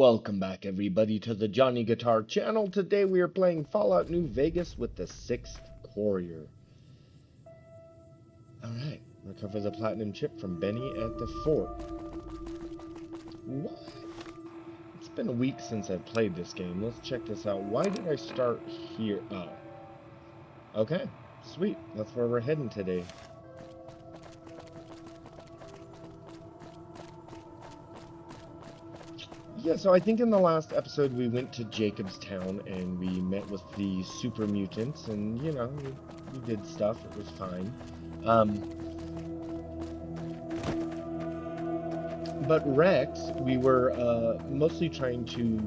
Welcome back, everybody, to the Johnny Guitar channel. Today we are playing Fallout New Vegas with the Sixth Courier. Alright, recover the platinum chip from Benny at the fort. What? It's been a week since I've played this game. Let's check this out. Why did I start here? Oh. Okay, sweet. That's where we're heading today. Yeah, so I think in the last episode we went to Jacobstown and we met with the super mutants and, you know, we did stuff. It was fine. But Rex, we were mostly trying to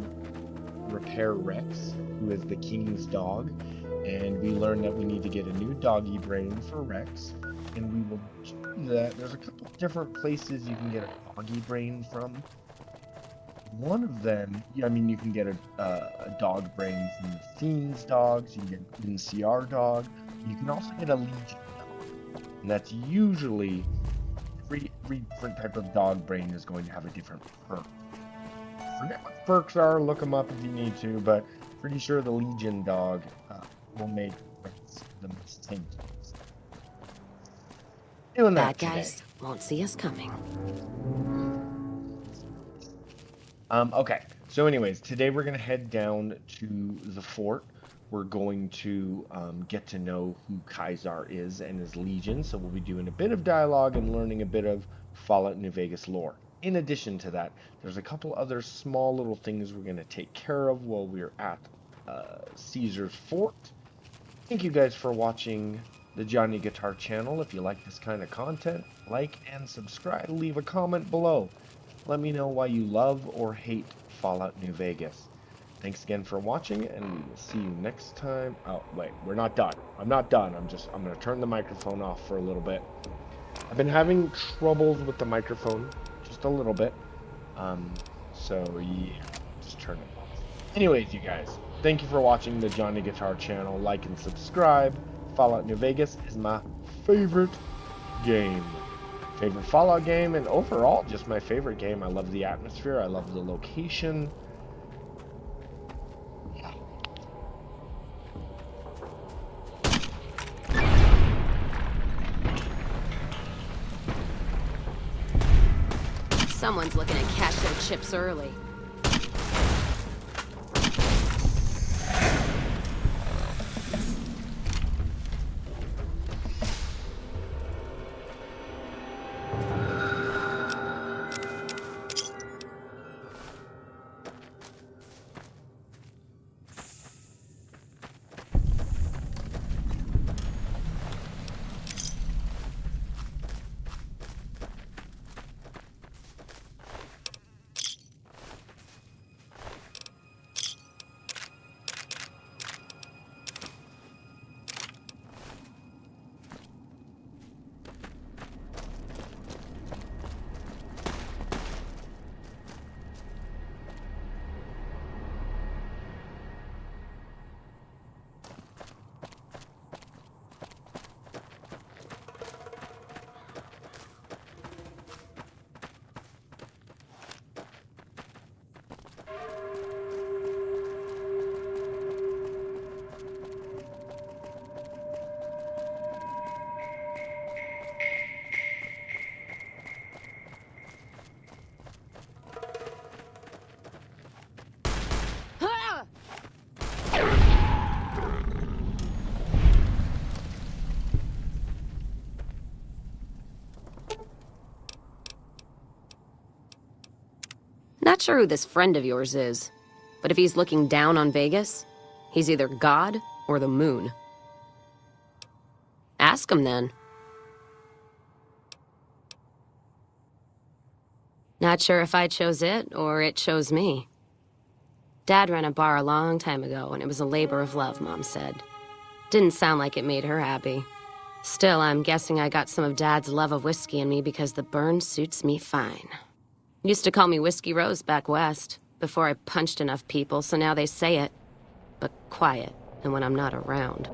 repair Rex, who is the king's dog. And we learned that we need to get a new doggy brain for Rex. And we will do that. There's a couple different places you can get a doggy brain from. One of them, I mean, you can get a dog brain from the Fiend's dogs, you can get an NCR dog, you can also get a Legion dog. And that's usually, every different type of dog brain is going to have a different perk. Forget what perks are, look them up if you need to, but pretty sure the Legion dog will make the mistake. Doing that Bad guys won't see us coming. Okay, so anyways, today we're going to head down to the fort. We're going to get to know who Kaisar is and his legion, so we'll be doing a bit of dialogue and learning a bit of Fallout New Vegas lore. In addition to that, there's a couple other small little things we're going to take care of while we're at Caesar's fort. Thank you guys for watching the Johnny Guitar channel. If you like this kind of content, like and subscribe. Leave a comment below. Let me know why you love or hate Fallout New Vegas. Thanks again for watching, and we will see you next time. Oh, wait, we're not done. I'm not done. I'm going to turn the microphone off for a little bit. I've been having troubles with the microphone, just a little bit. So, yeah, just turn it off. Anyways, you guys, thank you for watching the Johnny Guitar channel. Like and subscribe. Fallout New Vegas is my favorite game. Favorite Fallout game, and overall just my favorite game. I love the atmosphere, I love the location. Yeah. Someone's looking to cash their chips early. Not sure who this friend of yours is, but if he's looking down on Vegas, he's either God or the moon. Ask him then. Not sure if I chose it or it chose me. Dad ran a bar a long time ago, and it was a labor of love, Mom said. Didn't sound like it made her happy. Still, I'm guessing I got some of Dad's love of whiskey in me because the burn suits me fine. Used to call me Whiskey Rose back west, before I punched enough people, so now they say it. But quiet, and when I'm not around.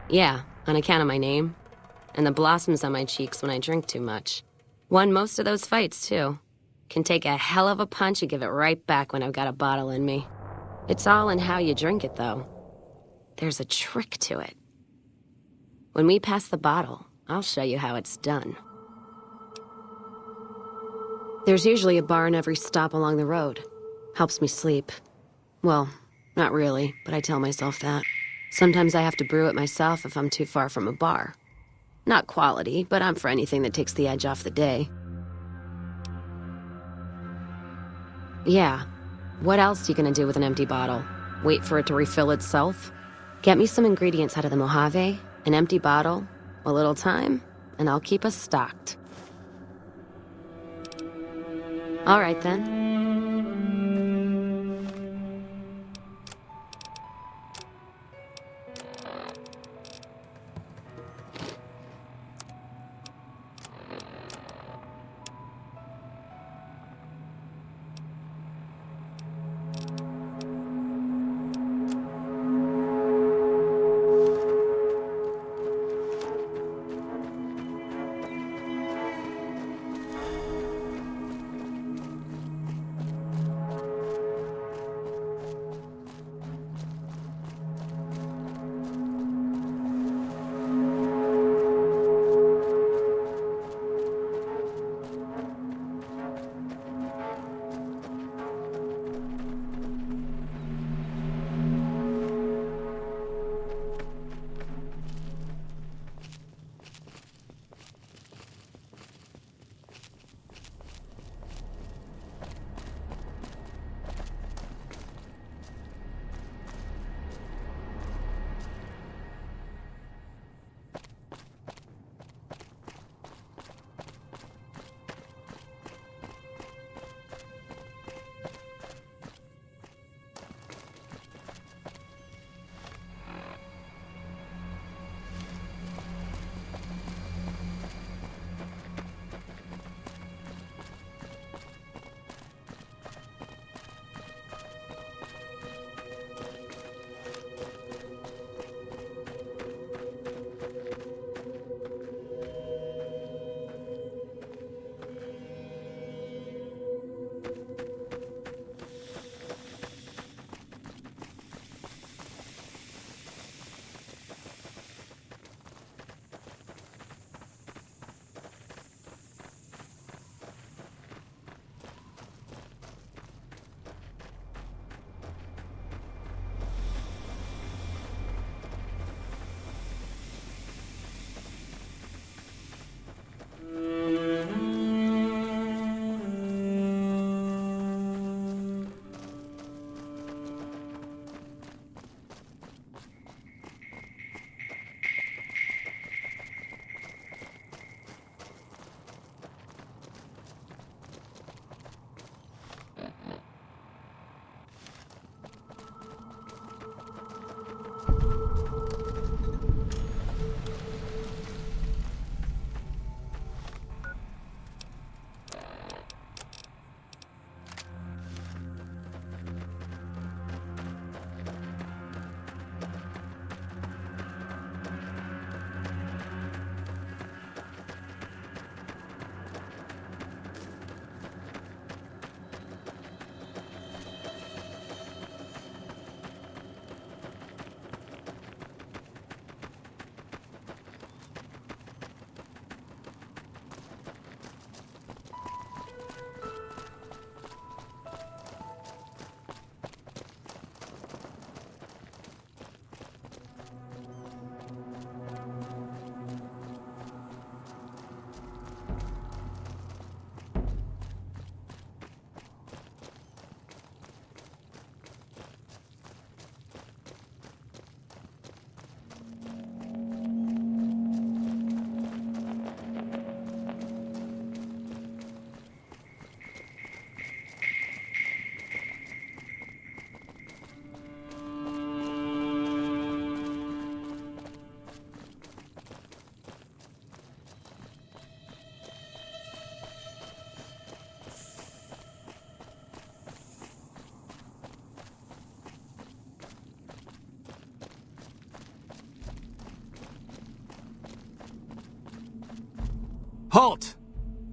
Yeah, on account of my name. And the blossoms on my cheeks when I drink too much. Won most of those fights, too. Can take a hell of a punch and give it right back when I've got a bottle in me. It's all in how you drink it, though. There's a trick to it. When we pass the bottle, I'll show you how it's done. There's usually a bar in every stop along the road. Helps me sleep. Well, not really, but I tell myself that. Sometimes I have to brew it myself if I'm too far from a bar. Not quality, but I'm for anything that takes the edge off the day. Yeah. What else you gonna do with an empty bottle? Wait for it to refill itself? Get me some ingredients out of the Mojave, an empty bottle, a little time, and I'll keep us stocked. All right, then. Halt!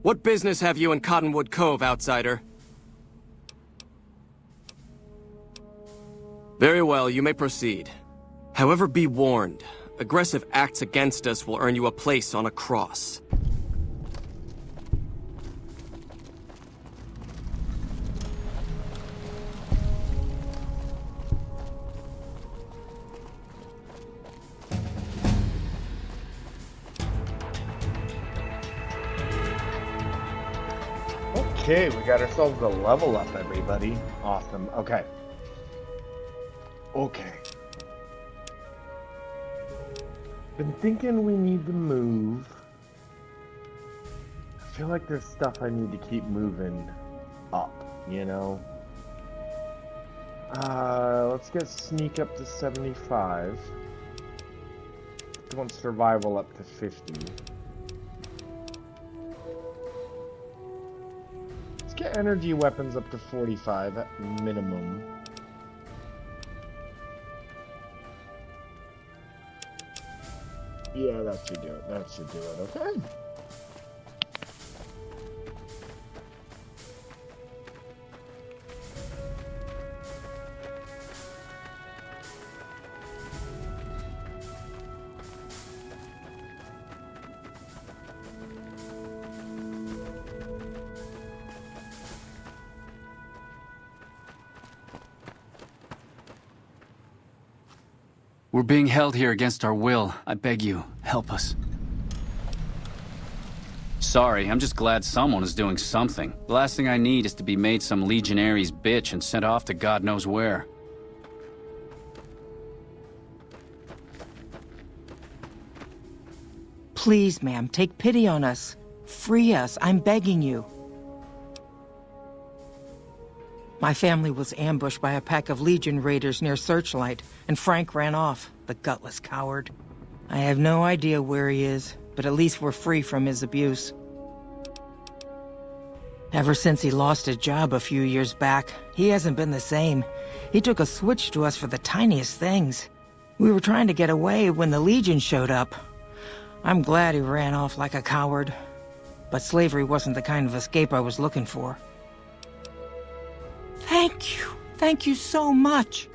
What business have you in Cottonwood Cove, outsider? Very well, you may proceed. However, be warned. Aggressive acts against us will earn you a place on a cross. Okay, we got ourselves a level up, everybody. Awesome. Okay. Okay. Been thinking we need to move. I feel like there's stuff I need to keep moving up, you know? Let's get sneak up to 75. I want survival up to 50. Let's get energy weapons up to 45 at minimum. Yeah, that should do it. That should do it. Okay. We're being held here against our will. I beg you, help us. Sorry, I'm just glad someone is doing something. The last thing I need is to be made some legionary's bitch and sent off to God knows where. Please, ma'am, take pity on us. Free us, I'm begging you. My family was ambushed by a pack of Legion raiders near Searchlight, and Frank ran off, the gutless coward. I have no idea where he is, but at least we're free from his abuse. Ever since he lost his job a few years back, he hasn't been the same. He took a switch to us for the tiniest things. We were trying to get away when the Legion showed up. I'm glad he ran off like a coward, but slavery wasn't the kind of escape I was looking for. Thank you. Thank you so much.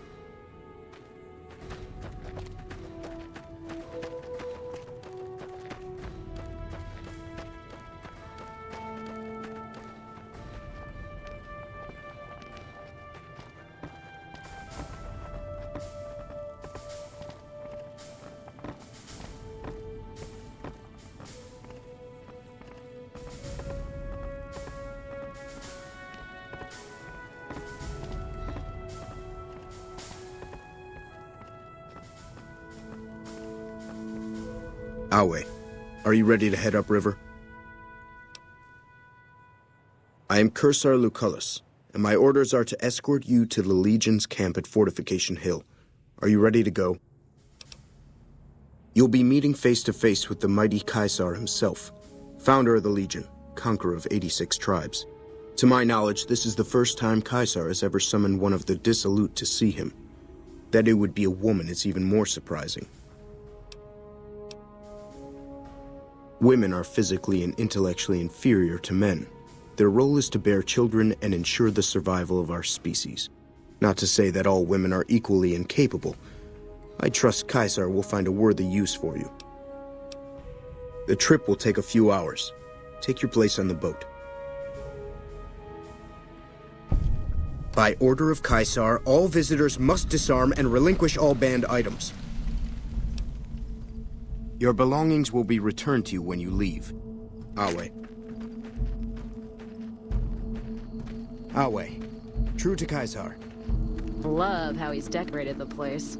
Awe, are you ready to head upriver? I am Cursar Lucullus, and my orders are to escort you to the Legion's camp at Fortification Hill. Are you ready to go? You'll be meeting face-to-face with the mighty Caesar himself, founder of the Legion, conqueror of 86 tribes. To my knowledge, this is the first time Caesar has ever summoned one of the dissolute to see him. That it would be a woman is even more surprising. Women are physically and intellectually inferior to men. Their role is to bear children and ensure the survival of our species. Not to say that all women are equally incapable. I trust Caesar will find a worthy use for you. The trip will take a few hours. Take your place on the boat. By order of Caesar, all visitors must disarm and relinquish all banned items. Your belongings will be returned to you when you leave. Awe. Awe. True to Caesar. Love how he's decorated the place.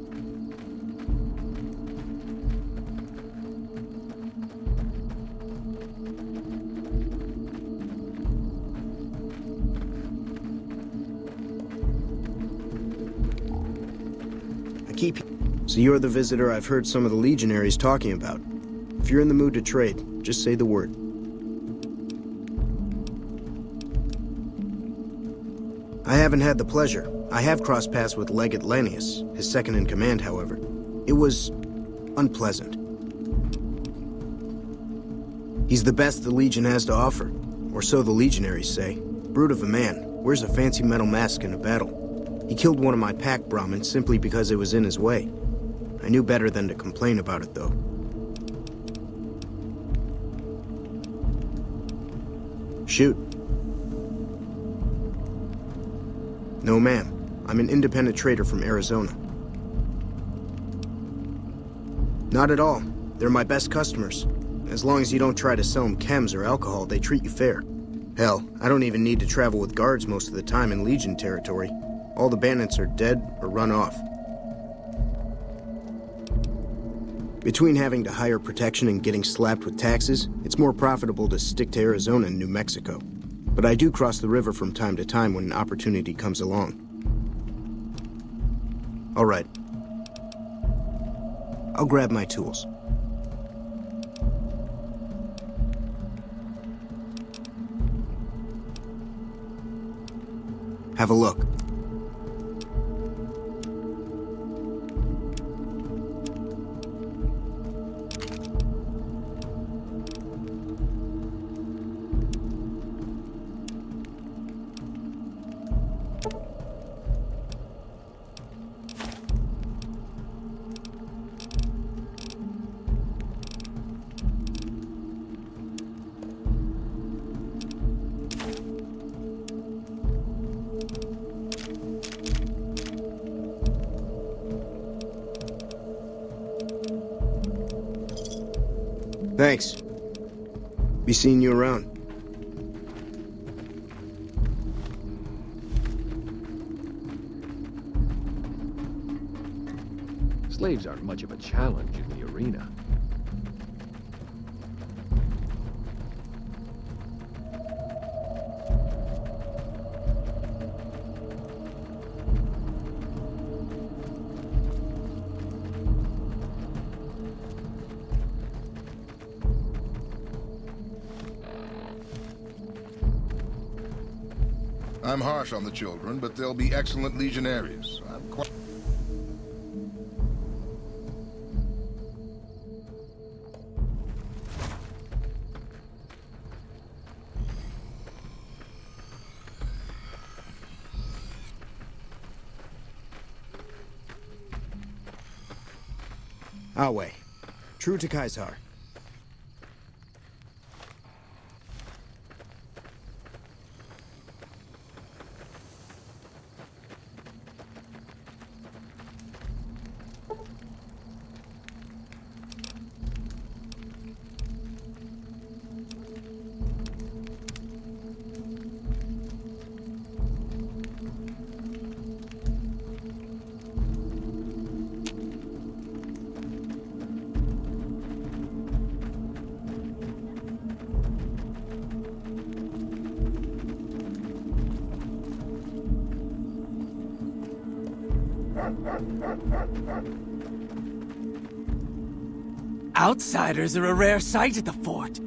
So you're the visitor I've heard some of the legionaries talking about. If you're in the mood to trade, just say the word. I haven't had the pleasure. I have crossed paths with Legate Lanius, his second-in-command, however. It was unpleasant. He's the best the Legion has to offer. Or so the legionaries say. Brute of a man, wears a fancy metal mask in a battle. He killed one of my pack Brahmins simply because it was in his way. I knew better than to complain about it, though. Shoot. No, ma'am. I'm an independent trader from Arizona. Not at all. They're my best customers. As long as you don't try to sell them chems or alcohol, they treat you fair. Hell, I don't even need to travel with guards most of the time in Legion territory. All the bandits are dead or run off. Between having to hire protection and getting slapped with taxes, it's more profitable to stick to Arizona and New Mexico. But I do cross the river from time to time when an opportunity comes along. All right. I'll grab my tools. Have a look. Thanks. Be seeing you around. Slaves aren't much of a challenge in the arena. I'm harsh on the children, but they'll be excellent legionaries. I'm quite... Awe. True to Kaisar. Outsiders are a rare sight at the fort.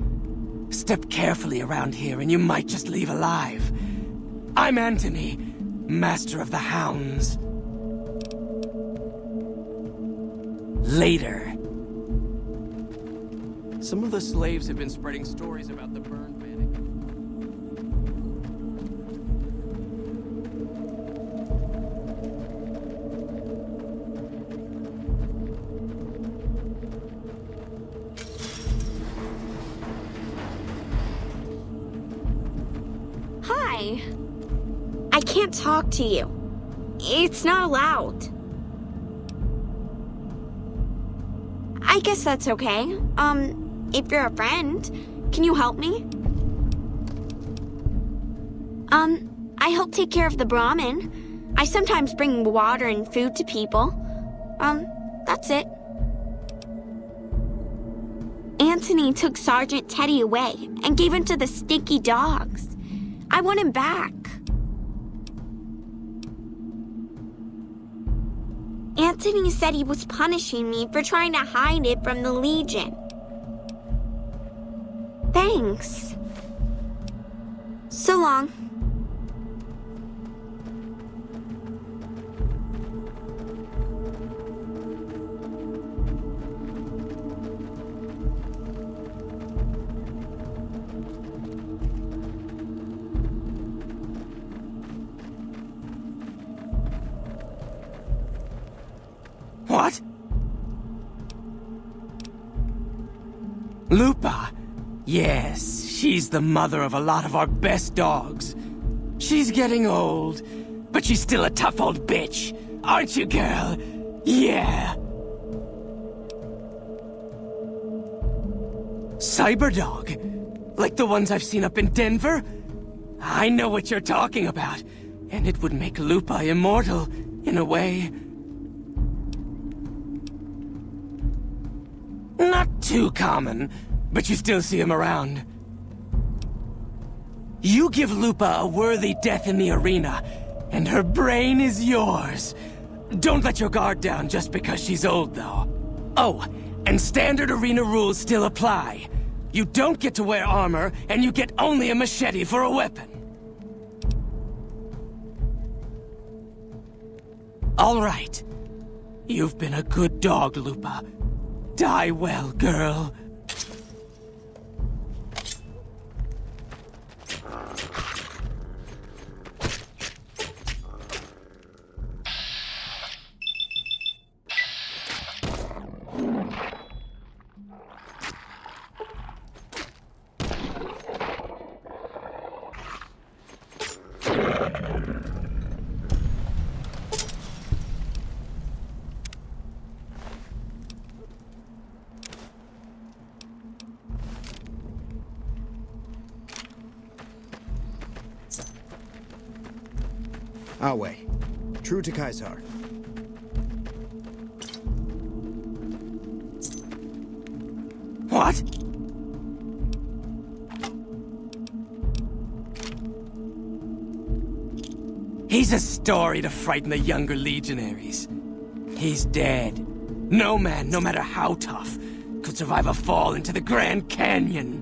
Step carefully around here and you might just leave alive. I'm Anthony, Master of the Hounds. Later. Some of the slaves have been spreading stories about the burned mannequin. Hi. I can't talk to you. It's not allowed. I guess that's okay. If you're a friend, can you help me? I help take care of the Brahmin. I sometimes bring water and food to people. That's it. Anthony took Sergeant Teddy away and gave him to the stinky dogs. I want him back. Anthony said he was punishing me for trying to hide it from the Legion. Thanks. So long. Lupa? Yes, she's the mother of a lot of our best dogs. She's getting old, but she's still a tough old bitch. Aren't you, girl? Yeah. Cyberdog? Like the ones I've seen up in Denver? I know what you're talking about, and it would make Lupa immortal, in a way. Not too common, but you still see him around. You give Lupa a worthy death in the arena, and her brain is yours. Don't let your guard down just because she's old, though. Oh, and standard arena rules still apply. You don't get to wear armor, and you get only a machete for a weapon. All right. You've been a good dog, Lupa. Die well, girl. Our way. True to Caesar. What? He's a story to frighten the younger legionaries. He's dead. No man, no matter how tough, could survive a fall into the Grand Canyon.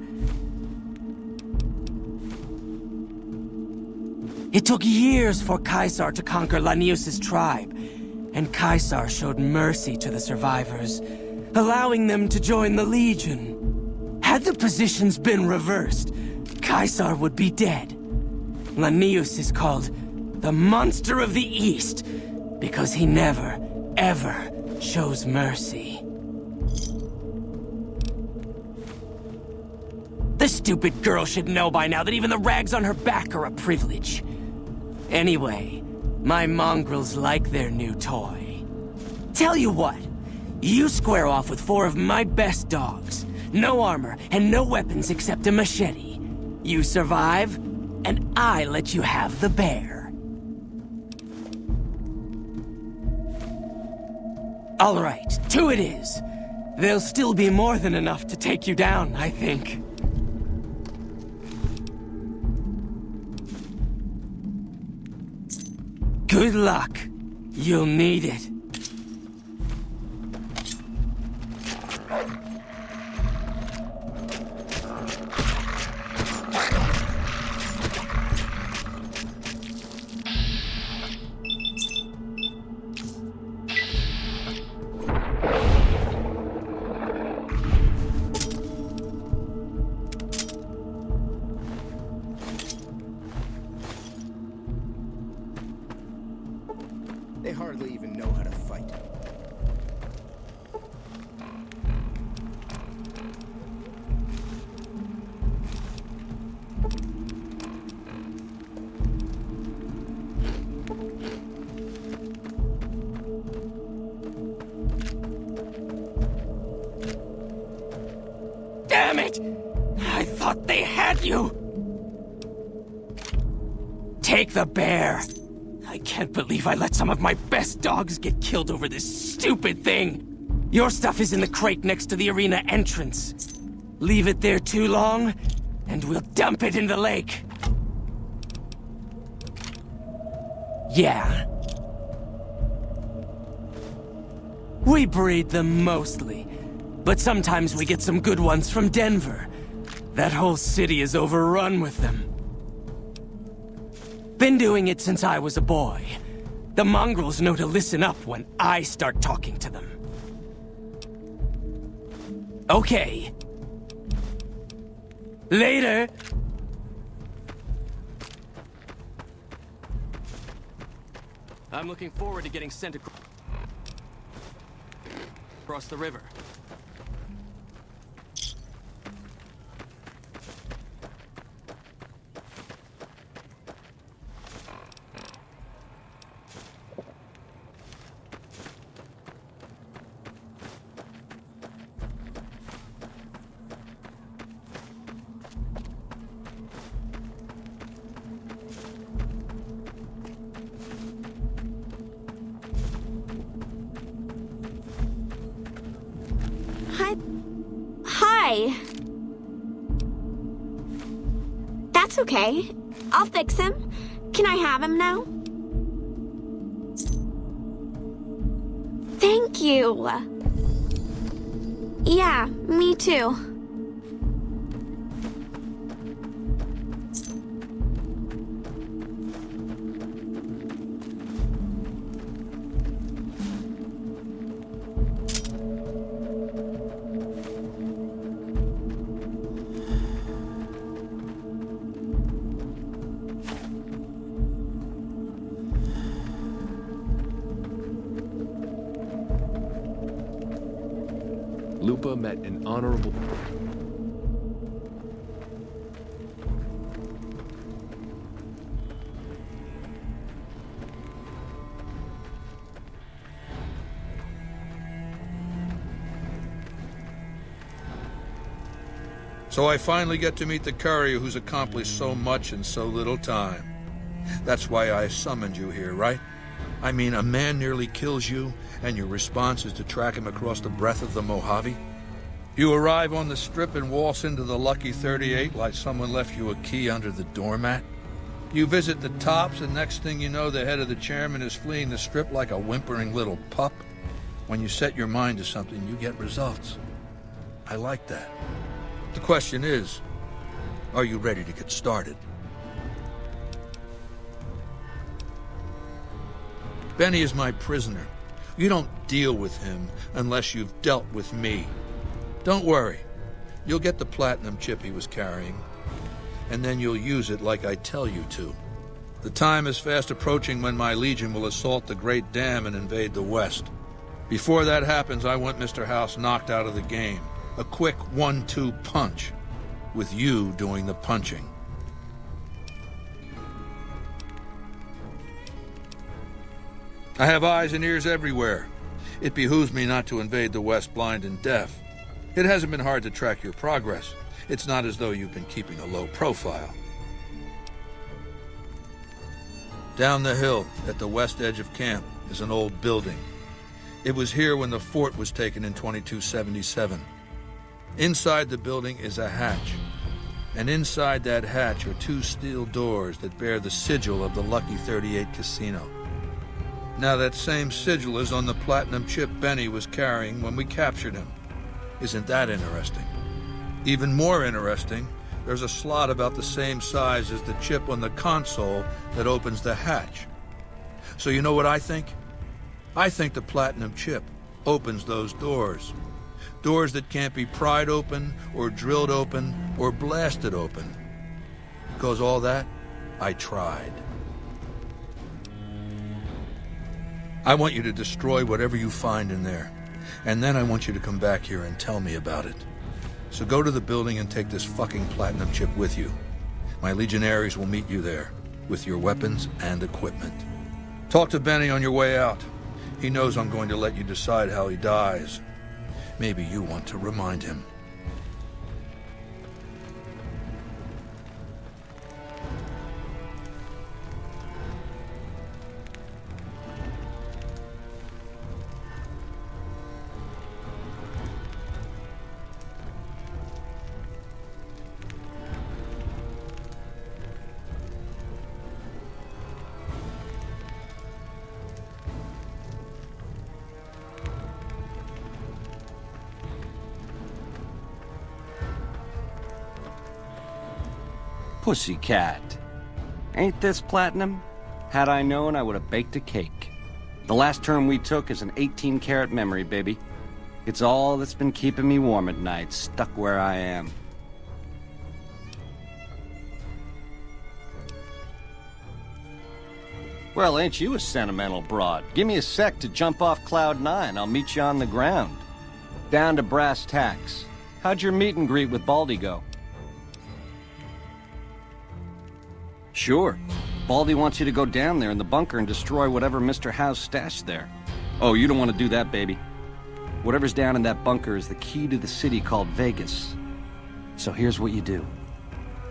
It took years for Caesar to conquer Lanius' tribe, and Caesar showed mercy to the survivors, allowing them to join the Legion. Had the positions been reversed, Caesar would be dead. Lanius is called the Monster of the East because he never, ever shows mercy. The stupid girl should know by now that even the rags on her back are a privilege. Anyway, my mongrels like their new toy. Tell you what, you square off with 4 of my best dogs. No armor and no weapons except a machete. You survive, and I let you have the bear. All right, 2 it is. There'll still be more than enough to take you down, I think. Good luck. You'll need it. They hardly even know how to fight. Damn it! I thought they had you! Take the bear! I can't believe I let some of my best dogs get killed over this stupid thing! Your stuff is in the crate next to the arena entrance. Leave it there too long, and we'll dump it in the lake. Yeah. We breed them mostly, but sometimes we get some good ones from Denver. That whole city is overrun with them. Been doing it since I was a boy. The mongrels know to listen up when I start talking to them. Okay. Later. I'm looking forward to getting sent across the river. Hey. That's okay. I'll fix him. Can I have him now? Thank you. Yeah, me too. Lupa met an honorable... So I finally get to meet the courier who's accomplished so much in so little time. That's why I summoned you here, right? I mean, a man nearly kills you, and your response is to track him across the breadth of the Mojave? You arrive on the strip and waltz into the Lucky 38 like someone left you a key under the doormat? You visit the tops, and next thing you know, the head of the chairman is fleeing the strip like a whimpering little pup? When you set your mind to something, you get results. I like that. The question is, are you ready to get started? Benny is my prisoner. You don't deal with him unless you've dealt with me. Don't worry. You'll get the platinum chip he was carrying, and then you'll use it like I tell you to. The time is fast approaching when my Legion will assault the Great Dam and invade the West. Before that happens, I want Mr. House knocked out of the game. A quick 1-2 punch, with you doing the punching. I have eyes and ears everywhere. It behooves me not to invade the West blind and deaf. It hasn't been hard to track your progress. It's not as though you've been keeping a low profile. Down the hill, at the west edge of camp, is an old building. It was here when the fort was taken in 2277. Inside the building is a hatch, and inside that hatch are 2 steel doors that bear the sigil of the Lucky 38 casino. Now that same sigil is on the platinum chip Benny was carrying when we captured him. Isn't that interesting? Even more interesting, there's a slot about the same size as the chip on the console that opens the hatch. So you know what I think? I think the platinum chip opens those doors. Doors that can't be pried open, or drilled open, or blasted open. Because all that, I tried. I want you to destroy whatever you find in there. And then I want you to come back here and tell me about it. So go to the building and take this fucking platinum chip with you. My legionaries will meet you there, with your weapons and equipment. Talk to Benny on your way out. He knows I'm going to let you decide how he dies. Maybe you want to remind him. Pussycat. Ain't this platinum? Had I known, I would have baked a cake. The last term we took is an 18-karat memory, baby. It's all that's been keeping me warm at night, stuck where I am. Well, ain't you a sentimental broad? Give me a sec to jump off Cloud 9. I'll meet you on the ground. Down to brass tacks. How'd your meet and greet with Baldy go? Sure. Baldy wants you to go down there in the bunker and destroy whatever Mr. House stashed there. Oh, you don't want to do that, baby. Whatever's down in that bunker is the key to the city called Vegas. So here's what you do.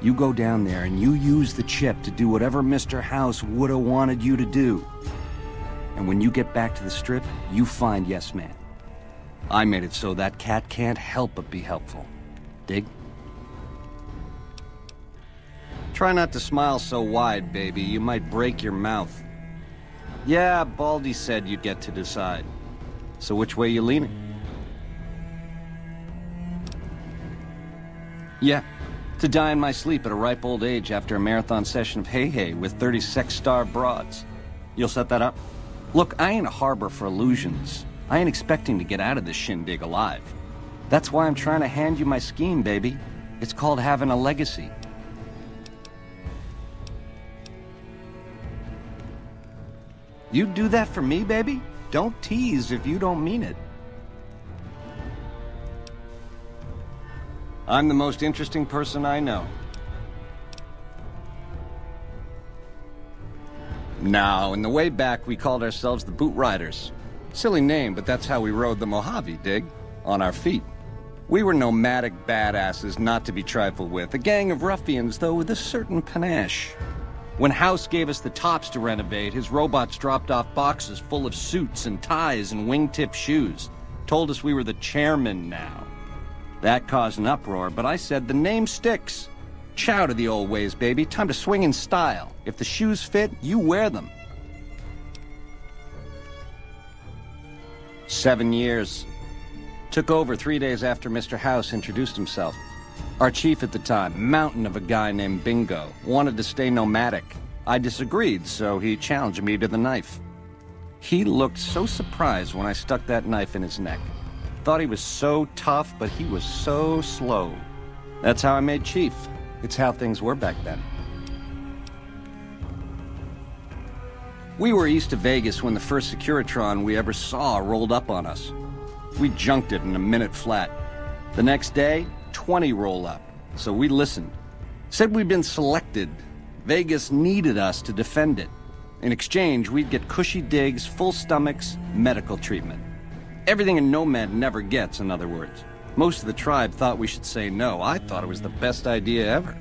You go down there and you use the chip to do whatever Mr. House would have wanted you to do. And when you get back to the strip, you find Yes Man. I made it so that cat can't help but be helpful. dig? Try not to smile so wide, baby. You might break your mouth. Yeah, Baldy said you'd get to decide. So which way you leaning? Yeah, to die in my sleep at a ripe old age after a marathon session of hey-hey with 30 sex-starved broads. You'll set that up? Look, I ain't a harbor for illusions. I ain't expecting to get out of this shindig alive. That's why I'm trying to hand you my scheme, baby. It's called having a legacy. You'd do that for me, baby? Don't tease if you don't mean it. I'm the most interesting person I know. Now, in the way back, we called ourselves the Boot Riders. Silly name, but that's how we rode the Mojave, dig? On our feet. We were nomadic badasses not to be trifled with, a gang of ruffians, though with a certain panache. When House gave us the tops to renovate, his robots dropped off boxes full of suits and ties and wingtip shoes. Told us we were the chairman now. That caused an uproar, but I said the name sticks. Chow to the old ways, baby. Time to swing in style. If the shoes fit, you wear them. 7 years. Took over 3 days after Mr. House introduced himself. Our chief at the time, mountain of a guy named Bingo, wanted to stay nomadic. I disagreed, so he challenged me to the knife. He looked so surprised when I stuck that knife in his neck. Thought he was so tough, but he was so slow. That's how I made chief. It's how things were back then. We were east of Vegas when the first Securitron we ever saw rolled up on us. We junked it in a minute flat. The next day, 20 roll up, so we listened. Said we'd been selected. Vegas needed us to defend it. In exchange, we'd get cushy digs, full stomachs, medical treatment. Everything a nomad never gets, in other words. Most of the tribe thought we should say no. I thought it was the best idea ever.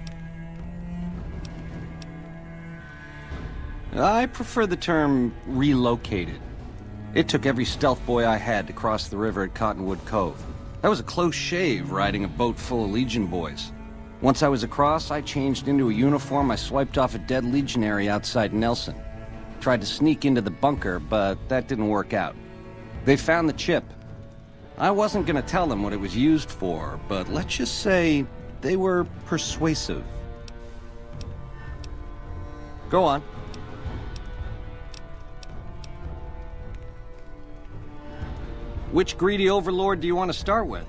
I prefer the term relocated. It took every stealth boy I had to cross the river at Cottonwood Cove. That was a close shave, riding a boat full of Legion boys. Once I was across, I changed into a uniform I swiped off a dead legionary outside Nelson. Tried to sneak into the bunker, but that didn't work out. They found the chip. I wasn't gonna tell them what it was used for, but let's just say they were persuasive. Go on. Which greedy overlord do you want to start with?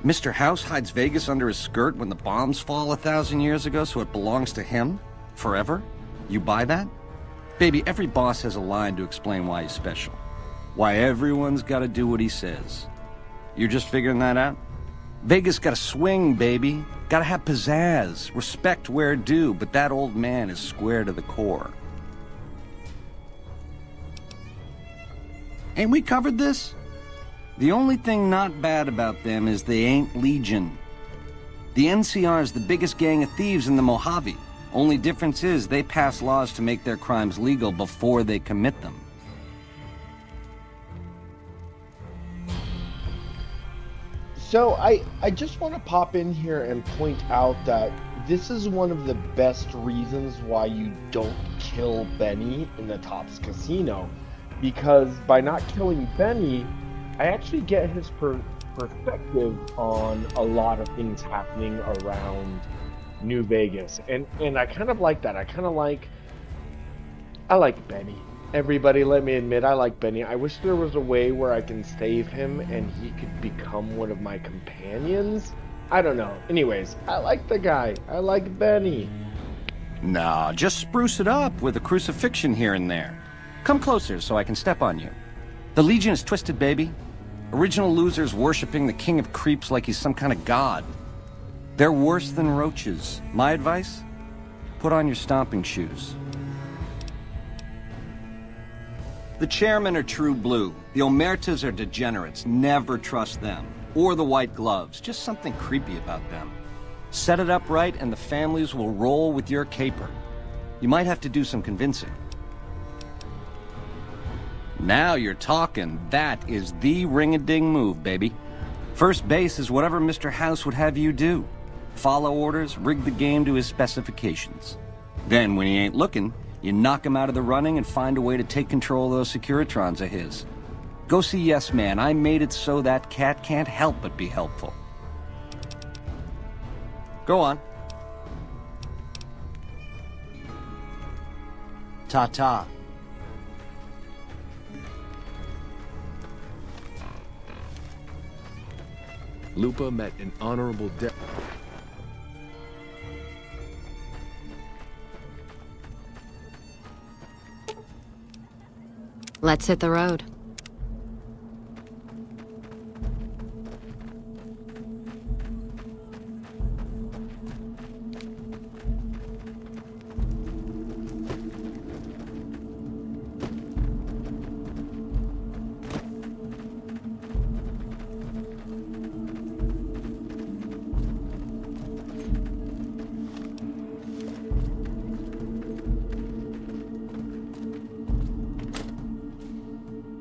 Mr. House hides Vegas under his skirt when the bombs fall 1,000 years ago, so it belongs to him? Forever? You buy that? Baby, every boss has a line to explain why he's special. Why everyone's gotta do what he says. You're just figuring that out? Vegas gotta swing, baby. Gotta have pizzazz. Respect where due, but that old man is square to the core. Ain't we covered this? The only thing not bad about them is they ain't Legion. The NCR is the biggest gang of thieves in the Mojave. Only difference is they pass laws to make their crimes legal before they commit them. So I just want to pop in here and point out that this is one of the best reasons why you don't kill Benny in the Tops Casino. Because by not killing Benny, I actually get his perspective on a lot of things happening around New Vegas, and I kind of like that. I like Benny. Everybody, let me admit, I like Benny. I wish there was a way where I can save him and he could become one of my companions. I don't know. Anyways, I like the guy. I like Benny. Nah, just spruce it up with a crucifixion here and there. Come closer so I can step on you. The Legion is twisted, baby. Original losers worshipping the king of creeps like he's some kind of god. They're worse than roaches. My advice? Put on your stomping shoes. The chairmen are true blue. The Omertas are degenerates. Never trust them. Or the white gloves. Just something creepy about them. Set it up right and the families will roll with your caper. You might have to do some convincing. Now you're talking. That is the ring-a-ding move, baby. First base is whatever Mr. House would have you do. Follow orders, rig the game to his specifications. Then, when he ain't looking, you knock him out of the running and find a way to take control of those Securitrons of his. Go see Yes Man. I made it so that cat can't help but be helpful. Go on. Ta-ta. Lupa met an honorable death. Let's hit the road.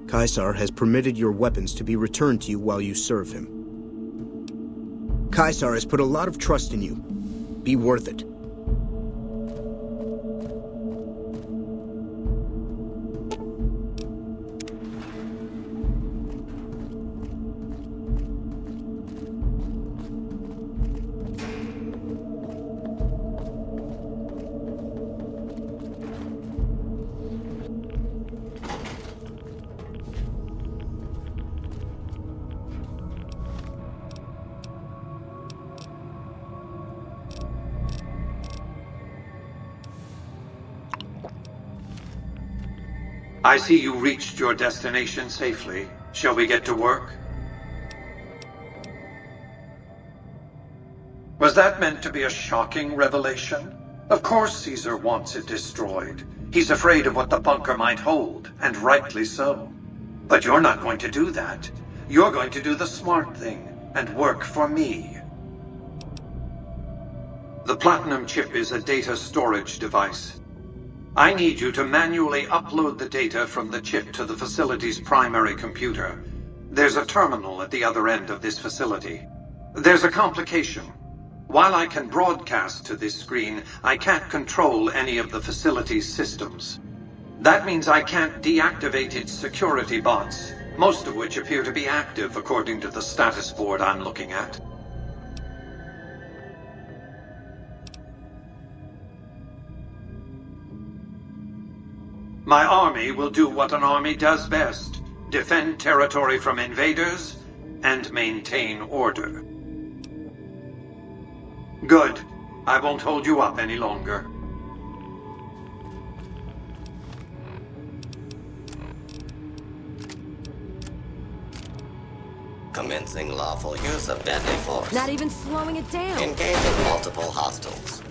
Caesar has permitted your weapons to be returned to you while you serve him. Caesar has put a lot of trust in you. Be worth it. I see you reached your destination safely. Shall we get to work? Was that meant to be a shocking revelation? Of course Caesar wants it destroyed. He's afraid of what the bunker might hold, and rightly so. But you're not going to do that. You're going to do the smart thing, and work for me. The Platinum chip is a data storage device. I need you to manually upload the data from the chip to the facility's primary computer. There's a terminal at the other end of this facility. There's a complication. While I can broadcast to this screen, I can't control any of the facility's systems. That means I can't deactivate its security bots, most of which appear to be active according to the status board I'm looking at. My army will do what an army does best: defend territory from invaders and maintain order. Good. I won't hold you up any longer. Commencing lawful use of deadly force. Not even slowing it down. Engaging multiple hostiles.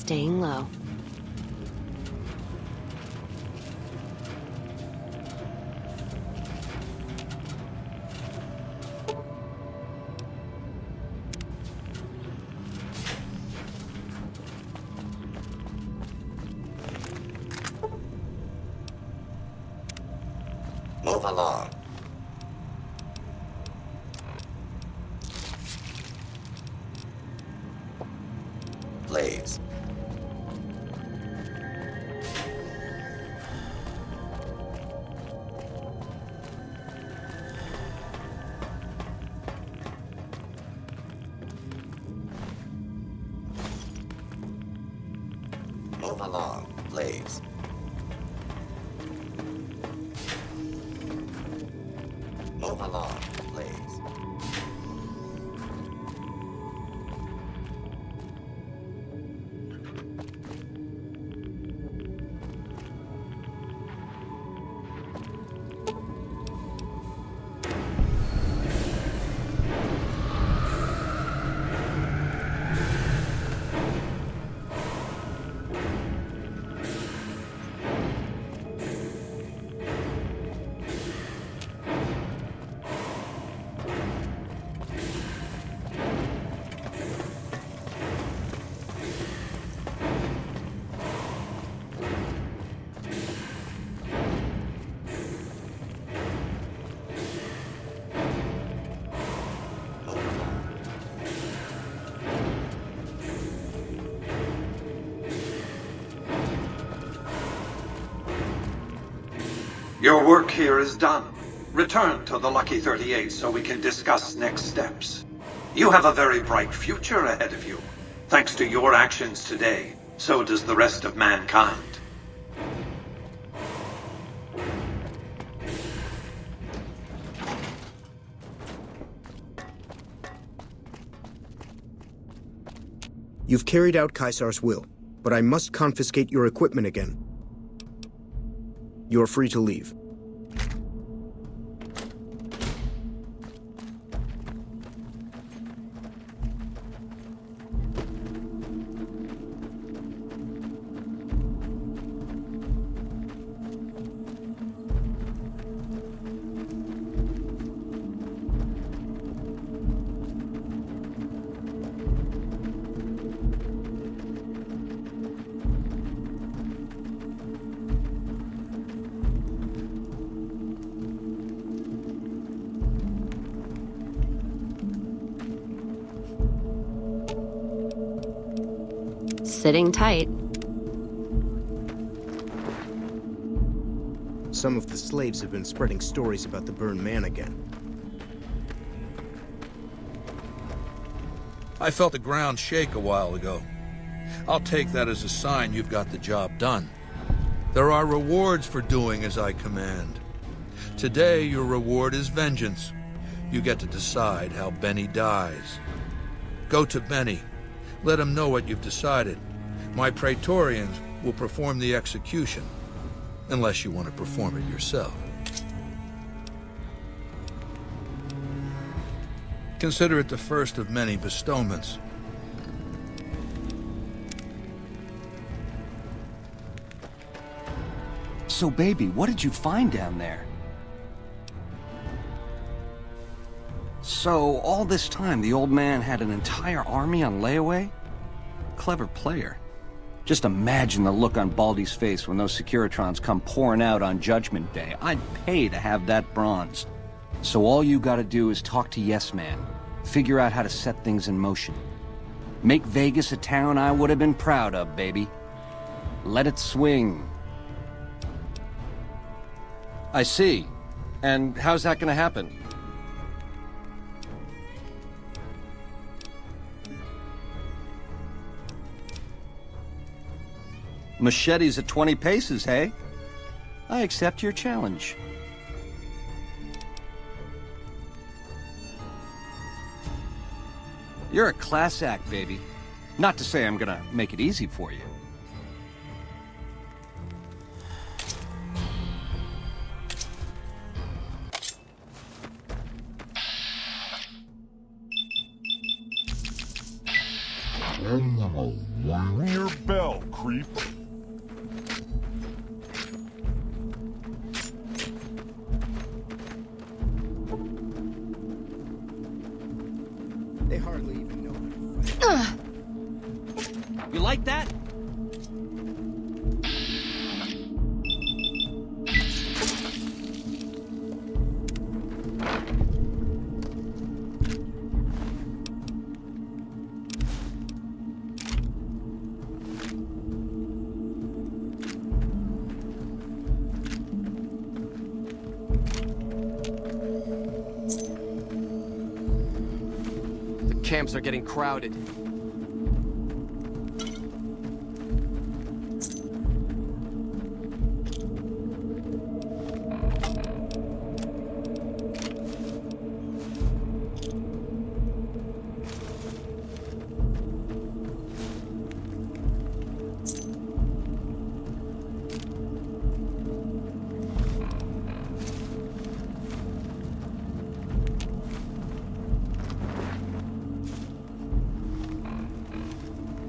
staying low. Move along. Please. Move along, please. Move along, please. Your work here is done. Return to the Lucky 38 so we can discuss next steps. You have a very bright future ahead of you. Thanks to your actions today, so does the rest of mankind. You've carried out Caesar's will, but I must confiscate your equipment again. You're free to leave. Sitting tight. Some of the slaves have been spreading stories about the burned man again. I felt the ground shake a while ago. I'll take that as a sign you've got the job done. There are rewards for doing as I command. Today, your reward is vengeance. You get to decide how Benny dies. Go to Benny. Let him know what you've decided. My Praetorians will perform the execution, unless you want to perform it yourself. Consider it the first of many bestowments. So, baby, what did you find down there? So, all this time, the old man had an entire army on layaway? Clever player. Just imagine the look on Baldy's face when those Securitrons come pouring out on Judgment Day. I'd pay to have that bronzed. So all you gotta do is talk to Yes Man. Figure out how to set things in motion. Make Vegas a town I would have been proud of, baby. Let it swing. I see. And how's that gonna happen? Machetes at 20 paces, hey? I accept your challenge. You're a class act, baby. Not to say I'm gonna make it easy for you. We're bell, creep. They hardly even know how to fight. You like that? The camps are getting crowded.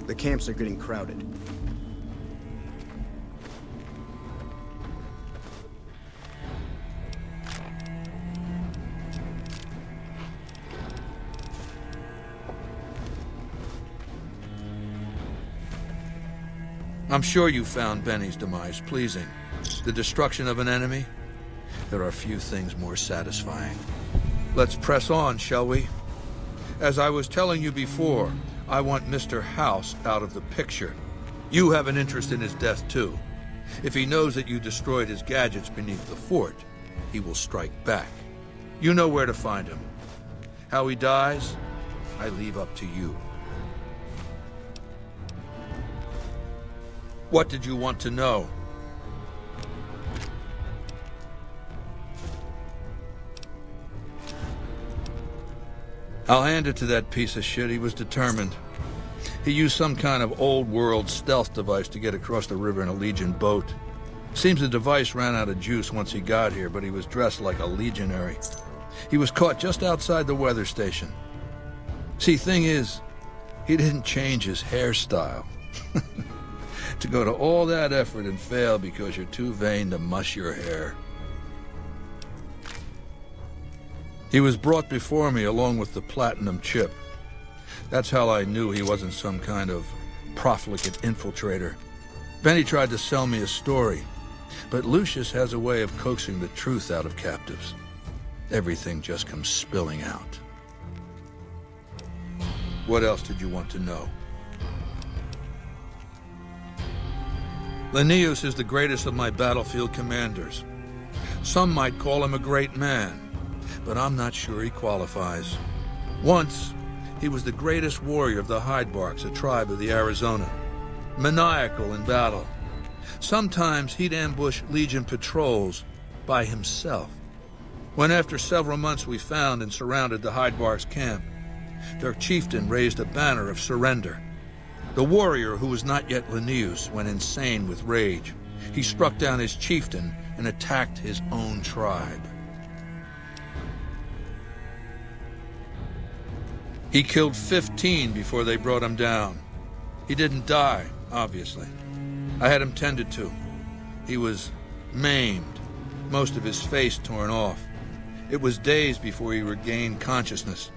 The camps are getting crowded. I'm sure you found Benny's demise pleasing. The destruction of an enemy? There are few things more satisfying. Let's press on, shall we? As I was telling you before, I want Mr. House out of the picture. You have an interest in his death, too. If he knows that you destroyed his gadgets beneath the fort, he will strike back. You know where to find him. How he dies, I leave up to you. What did you want to know? I'll hand it to that piece of shit. He was determined. He used some kind of old-world stealth device to get across the river in a Legion boat. Seems the device ran out of juice once he got here, but he was dressed like a legionary. He was caught just outside the weather station. See, thing is, he didn't change his hairstyle. To go to all that effort and fail because you're too vain to mush your hair. He was brought before me along with the platinum chip. That's how I knew he wasn't some kind of profligate infiltrator. Benny tried to sell me a story, but Lucius has a way of coaxing the truth out of captives. Everything just comes spilling out. What else did you want to know? Linnaeus is the greatest of my battlefield commanders. Some might call him a great man, but I'm not sure he qualifies. Once, he was the greatest warrior of the Hydebarks, a tribe of the Arizona. Maniacal in battle. Sometimes he'd ambush Legion patrols by himself. When after several months we found and surrounded the Hydebarks camp, their chieftain raised a banner of surrender. The warrior, who was not yet Linnaeus, went insane with rage. He struck down his chieftain and attacked his own tribe. He killed 15 before they brought him down. He didn't die, obviously. I had him tended to. He was maimed, most of his face torn off. It was days before he regained consciousness.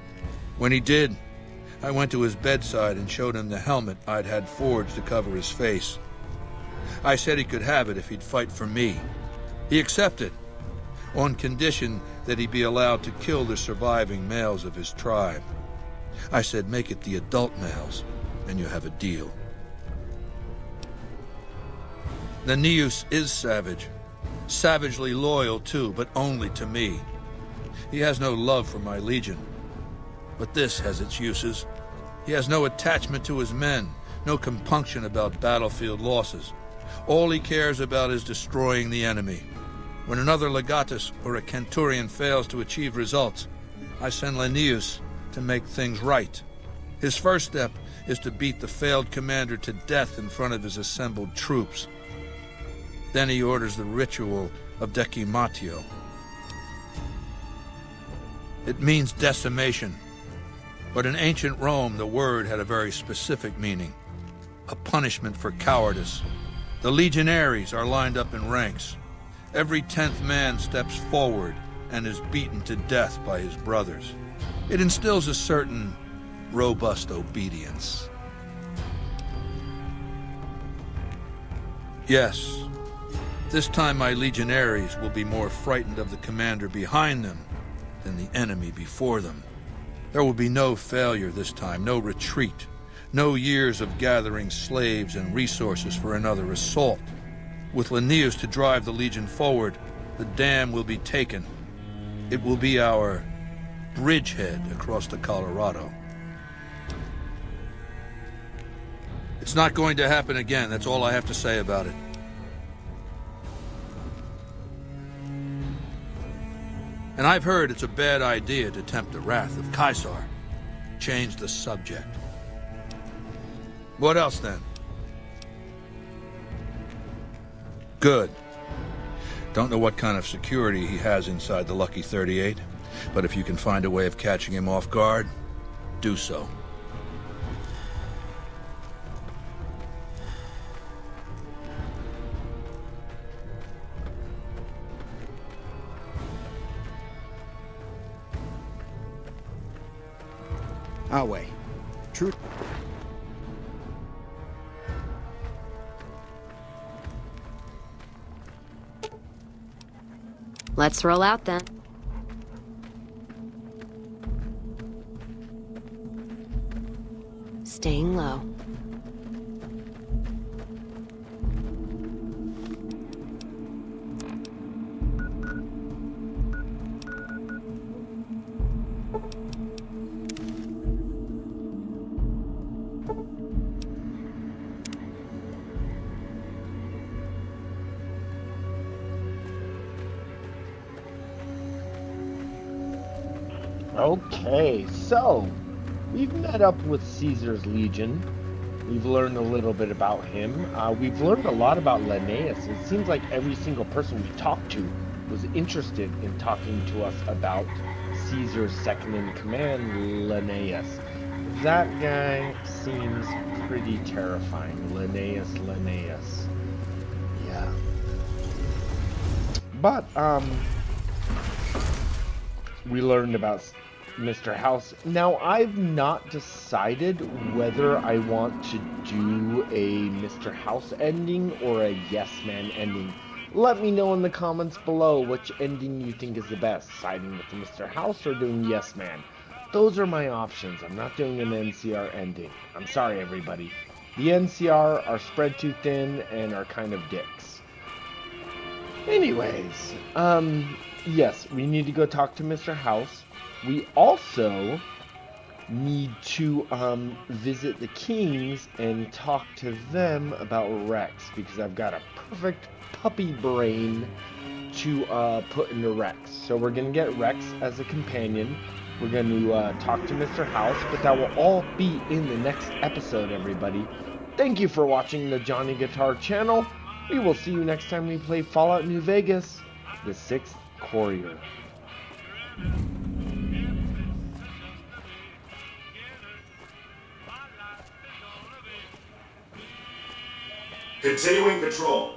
When he did, I went to his bedside and showed him the helmet I'd had forged to cover his face. I said he could have it if he'd fight for me. He accepted, on condition that he be allowed to kill the surviving males of his tribe. I said, make it the adult males, and you have a deal. Linnaeus is savage. Savagely loyal, too, but only to me. He has no love for my Legion. But this has its uses. He has no attachment to his men, no compunction about battlefield losses. All he cares about is destroying the enemy. When another legatus or a centurion fails to achieve results, I send Linnaeus to make things right. His first step is to beat the failed commander to death in front of his assembled troops. Then he orders the ritual of decimatio. It means decimation, but in ancient Rome the word had a very specific meaning. a punishment for cowardice. The legionaries are lined up in ranks. Every 10th man steps forward and is beaten to death by his brothers. It instills a certain robust obedience. Yes, this time my legionaries will be more frightened of the commander behind them than the enemy before them. There will be no failure this time, no retreat, no years of gathering slaves and resources for another assault. With Linnaeus to drive the Legion forward, the dam will be taken. It will be our bridgehead across the Colorado. It's not going to happen again, that's all I have to say about it. And I've heard it's a bad idea to tempt the wrath of Caesar. Change the subject. What else then? Good. Don't know what kind of security he has inside the Lucky 38, but if you can find a way of catching him off guard, do so. Our way. True. Let's roll out then. Staying low. Okay, so we've met up with Caesar's Legion. We've learned a little bit about him. We've learned a lot about Linnaeus. It seems like every single person we talked to was interested in talking to us about Caesar's second-in-command, Linnaeus. That guy seems pretty terrifying. Linnaeus. Yeah. But, we learned about Mr. House. Now, I've not decided whether I want to do a Mr. House ending or a Yes Man ending. Let me know in the comments below which ending you think is the best, siding with Mr. House or doing Yes Man. Those are my options. I'm not doing an NCR ending. I'm sorry, everybody. The NCR are spread too thin and are kind of dicks. Anyways, yes, we need to go talk to Mr. House. We also need to visit the Kings and talk to them about Rex, because I've got a perfect puppy brain to put into Rex. So we're going to get Rex as a companion. We're going to talk to Mr. House, but that will all be in the next episode, everybody. Thank you for watching the Johnny Guitar channel. We will see you next time we play Fallout New Vegas, the Sixth Courier. Continuing patrol.